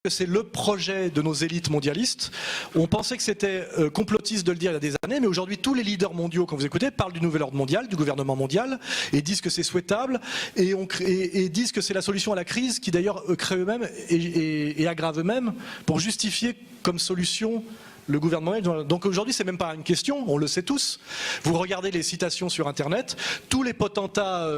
C'est le projet de nos élites mondialistes. On pensait que c'était complotiste de le dire il y a des années, mais aujourd'hui tous les leaders mondiaux, quand vous écoutez, parlent du nouvel ordre mondial, du gouvernement mondial, et disent que c'est souhaitable, et disent que c'est la solution à la crise, qui d'ailleurs crée eux-mêmes et aggrave eux-mêmes, pour justifier comme solution le gouvernement. Donc aujourd'hui, c'est même pas une question, on le sait tous. Vous regardez les citations sur Internet, tous les potentats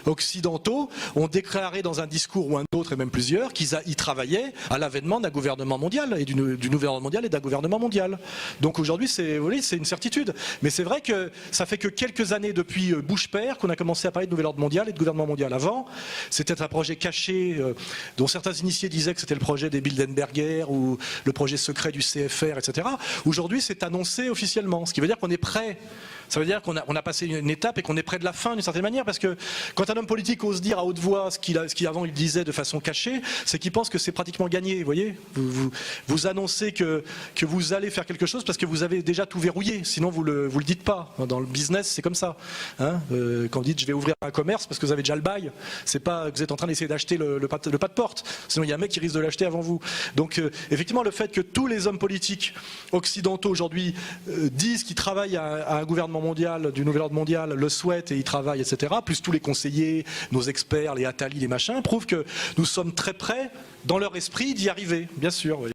occidentaux ont déclaré dans un discours ou un autre, et même plusieurs, qu'ils y travaillaient à l'avènement d'un gouvernement mondial, et du nouvel ordre mondial et d'un gouvernement mondial. Donc aujourd'hui, c'est une certitude. Mais c'est vrai que ça fait que quelques années depuis Bush père qu'on a commencé à parler de nouvel ordre mondial et de gouvernement mondial. Avant, c'était un projet caché, dont certains initiés disaient que c'était le projet des Bilderberger ou le projet secret du CFR, etc. Aujourd'hui, c'est annoncé officiellement, ce qui veut dire qu'on est prêt. Ça veut dire qu'on a passé une étape et qu'on est près de la fin d'une certaine manière, parce que quand un homme politique ose dire à haute voix ce qu'il avant il disait de façon cachée, c'est qu'il pense que c'est pratiquement gagné. Vous voyez, vous annoncez que vous allez faire quelque chose parce que vous avez déjà tout verrouillé, sinon vous le dites pas. Dans le business, c'est comme ça. Hein, quand vous dites je vais ouvrir un commerce parce que vous avez déjà le bail, c'est pas que vous êtes en train d'essayer d'acheter le pas de porte, sinon il y a un mec qui risque de l'acheter avant vous. Donc effectivement, le fait que tous les hommes politiques occidentaux aujourd'hui disent qu'ils travaillent à un gouvernement mondial, du nouvel ordre mondial, le souhaitent et y travaillent, etc., plus tous les conseillers, nos experts, les Attali, les machins, prouvent que nous sommes très près, dans leur esprit, d'y arriver, bien sûr. Oui.